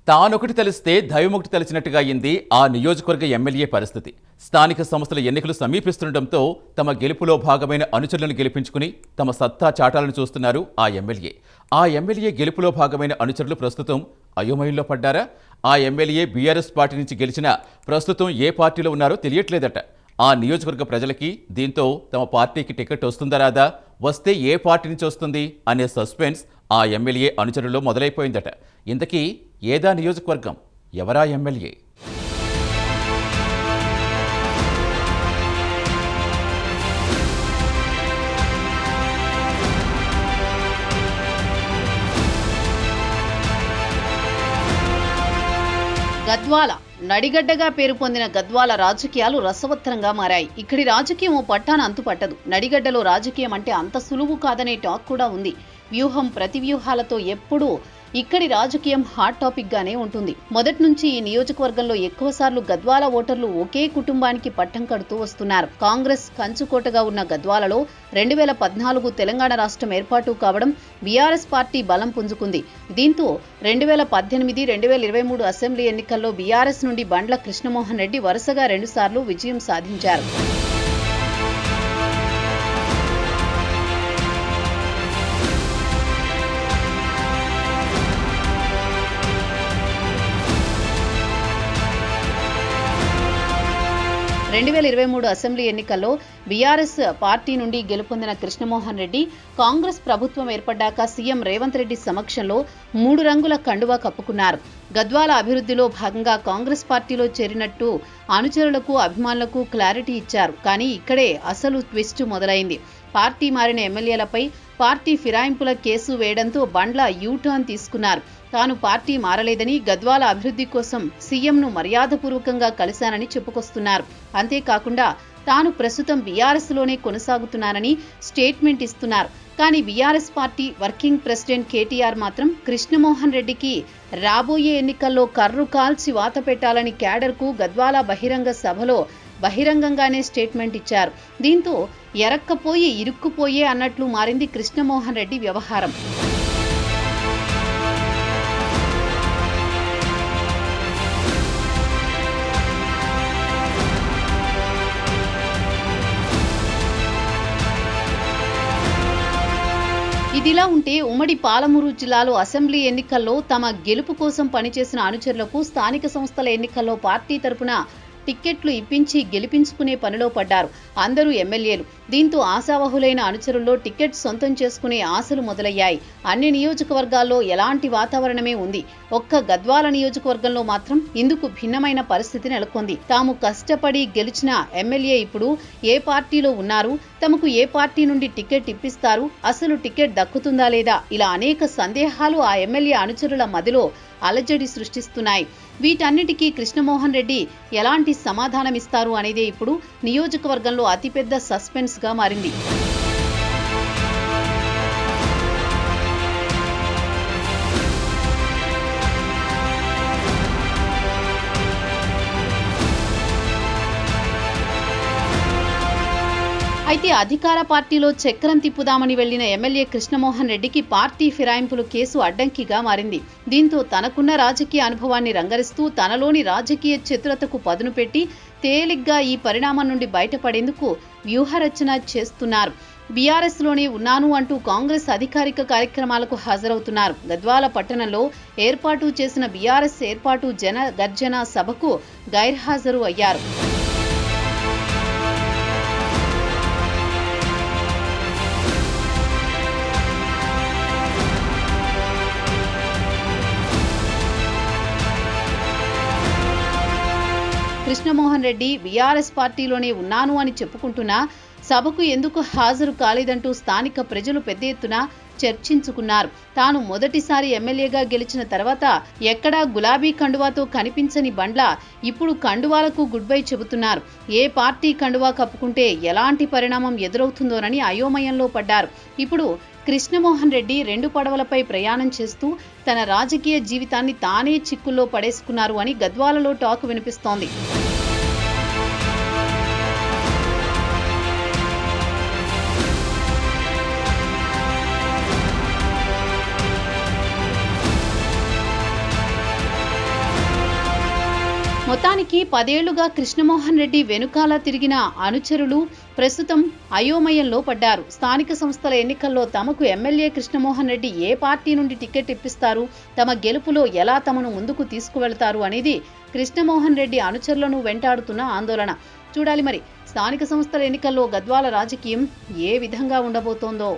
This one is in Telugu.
తానొకటి తెలిస్తే దైవమొకటి తెలిసినట్టుగా అయింది ఆ నియోజకవర్గ ఎమ్మెల్యే పరిస్థితి. స్థానిక సంస్థల ఎన్నికలు సమీపిస్తుండటంతో తమ గెలుపులో భాగమైన అనుచరులను గెలిపించుకుని తమ సత్తా చాటాలను చూస్తున్నారు ఆ ఎమ్మెల్యే గెలుపులో భాగమైన అనుచరులు ప్రస్తుతం అయోమయంలో పడ్డారా? ఆ ఎమ్మెల్యే బీఆర్ఎస్ పార్టీ నుంచి గెలిచినా ప్రస్తుతం ఏ పార్టీలో ఉన్నారో తెలియట్లేదట. ఆ నియోజకవర్గ ప్రజలకి దీంతో తమ పార్టీకి టికెట్ వస్తుందా రాదా, వస్తే ఏ పార్టీ నుంచి వస్తుంది అనే సస్పెన్స్ ఆ ఎమ్మెల్యే అనుచరుల్లో మొదలైపోయిందట. ఇంతకీ ఏదా నియోజకవర్గం, ఎవరా ఎమ్మెల్యే? గద్వాల నడిగడ్డగా పేరు పొందిన గద్వాల రాజకీయాలు రసవత్తరంగా మారాయి. ఇక్కడి రాజకీయం ఓ పట్టాన అంతుపట్టదు. నడిగడ్డలో రాజకీయం అంటే అంత సులువు కాదనే టాక్ కూడా ఉంది. వ్యూహం ప్రతి వ్యూహాలతో ఎప్పుడూ ఇక్కడి రాజకీయం హాట్ టాపిక్ గానే ఉంటుంది. మొదటి నుంచి ఈ నియోజకవర్గంలో ఎక్కువసార్లు గద్వాల ఓటర్లు ఒకే కుటుంబానికి పట్టం కడుతూ వస్తున్నారు. కాంగ్రెస్ కంచుకోటగా ఉన్న గద్వాలలో 2014 తెలంగాణ రాష్ట్రం ఏర్పాటు కావడం బీఆర్ఎస్ పార్టీ బలం పుంజుకుంది. దీంతో 2018, 2023 అసెంబ్లీ ఎన్నికల్లో బీఆర్ఎస్ నుండి బండ్ల కృష్ణమోహన్ రెడ్డి వరుసగా 2 సార్లు విజయం సాధించారు. రెండు 2023 అసెంబ్లీ ఎన్నికల్లో బీఆర్ఎస్ పార్టీ నుండి గెలుపొందిన కృష్ణమోహన్ రెడ్డి కాంగ్రెస్ ప్రభుత్వం ఏర్పడ్డాక సీఎం రేవంత్ రెడ్డి సమక్షంలో 3 రంగుల కండువా కప్పుకున్నారు. గద్వాల అభివృద్ధిలో భాగంగా కాంగ్రెస్ పార్టీలో చేరినట్టు అనుచరులకు, అభిమానులకు క్లారిటీ ఇచ్చారు. కానీ ఇక్కడే అసలు ట్విస్ట్ మొదలైంది. పార్టీ మారిన ఎమ్మెల్యేలపై పార్టీ ఫిరాయింపుల కేసు వేయడంతో బండ్ల యూటర్న్ తీసుకున్నారు. తాను పార్టీ మారలేదని, గద్వాల అభివృద్ధి కోసం సీఎంను మర్యాదపూర్వకంగా కలిశానని చెప్పుకొస్తున్నారు. అంతేకాకుండా తాను ప్రస్తుతం బీఆర్ఎస్లోనే కొనసాగుతున్నానని స్టేట్మెంట్ ఇస్తున్నారు. కానీ BRS party working president KTR మాత్రం కృష్ణమోహన్ రెడ్డికి రాబోయే ఎన్నికల్లో కర్రు కాల్చి వాత పెట్టాలని క్యాడర్కు గద్వాల బహిరంగ సభలో బహిరంగంగానే స్టేట్మెంట్ ఇచ్చారు. దీంతో ఎరక్కపోయి ఇరుక్కుపోయే అన్నట్లు మారింది కృష్ణమోహన్ రెడ్డి వ్యవహారం. ఇదిలా ఉంటే ఉమ్మడి పాలమూరు జిల్లాలో అసెంబ్లీ ఎన్నికల్లో తమ గెలుపు కోసం పనిచేసిన అనుచరులకు స్థానిక సంస్థల ఎన్నికల్లో పార్టీ తరపున టిక్కెట్లు ఇప్పించి గెలిపించుకునే పనిలో పడ్డారు అందరూ ఎమ్మెల్యేలు. దీంతో ఆశావహులైన అనుచరుల్లో టికెట్ సొంతం చేసుకునే ఆశలు మొదలయ్యాయి. అన్ని నియోజకవర్గాల్లో ఎలాంటి వాతావరణమే ఉంది. ఒక్క గద్వాల నియోజకవర్గంలో మాత్రం ఇందుకు భిన్నమైన పరిస్థితి నెలకొంది. తాము కష్టపడి గెలిచిన ఎమ్మెల్యే ఇప్పుడు ఏ పార్టీలో ఉన్నారు, తమకు ఏ పార్టీ నుండి టికెట్ ఇప్పిస్తారు, అసలు టికెట్ దక్కుతుందా లేదా, ఇలా అనేక సందేహాలు ఆ ఎమ్మెల్యే అనుచరుల మదిలో అలజడి సృష్టిస్తున్నాయి. వీటన్నిటికీ కృష్ణమోహన్ రెడ్డి ఎలాంటి సమాధానమిస్తారు అనేదే ఇప్పుడు నియోజకవర్గంలో అతిపెద్ద సస్పెన్స్ గా మారింది. అయితే అధికార పార్టీలో చక్రం తిప్పుదామని వెళ్లిన ఎమ్మెల్యే కృష్ణమోహన్ రెడ్డికి పార్టీ ఫిరాయింపుల కేసు అడ్డంకిగా మారింది. దీంతో తనకున్న రాజకీయ అనుభవాన్ని రంగరిస్తూ తనలోని రాజకీయ చతురతకు పదును పెట్టి తేలిగ్గా ఈ పరిణామం నుండి బయటపడేందుకు వ్యూహరచన చేస్తున్నారు. బీఆర్ఎస్లోనే ఉన్నాను అంటూ కాంగ్రెస్ అధికారిక కార్యక్రమాలకు హాజరవుతున్నారు. గద్వాల పట్టణంలో ఏర్పాటు చేసిన బీఆర్ఎస్ ఏర్పాటు జన గర్జన సభకు గైర్హాజరు అయ్యారు. కృష్ణమోహన్ రెడ్డి బీఆర్ఎస్ పార్టీలోనే ఉన్నాను అని చెప్పుకుంటున్నా సభకు ఎందుకు హాజరు కాలేదంటూ స్థానిక ప్రజలు పెద్ద ఎత్తున చర్చించుకున్నారు. తాను మొదటిసారి ఎమ్మెల్యేగా గెలిచిన తర్వాత ఎక్కడా గులాబీ కండువాతో కనిపించని బండ్ల ఇప్పుడు కండువాలకు గుడ్ బై చెబుతున్నారు. ఏ పార్టీ కండువా కప్పుకుంటే ఎలాంటి పరిణామం ఎదురవుతుందోనని అయోమయంలో పడ్డారు. ఇప్పుడు కృష్ణమోహన్ రెడ్డి 2 పడవలపై ప్రయాణం చేస్తూ తన రాజకీయ జీవితాన్ని తానే చిక్కుల్లో పడేసుకున్నారు అని గద్వాలలో టాక్ వినిపిస్తోంది. మొత్తానికి 10 ఏళ్లుగా కృష్ణమోహన్ రెడ్డి వెనుకాల తిరిగిన అనుచరులు ప్రస్తుతం అయోమయంలో పడ్డారు. స్థానిక సంస్థల ఎన్నికల్లో తమకు ఎమ్మెల్యే కృష్ణమోహన్ రెడ్డి ఏ పార్టీ నుండి టికెట్ ఇప్పిస్తారు, తమ గెలుపులో ఎలా తమను ముందుకు తీసుకువెళ్తారు అనేది కృష్ణమోహన్ రెడ్డి అనుచరులను వెంటాడుతున్న ఆందోళన. చూడాలి మరి స్థానిక సంస్థల ఎన్నికల్లో గద్వాల రాజకీయం ఏ విధంగా ఉండబోతోందో.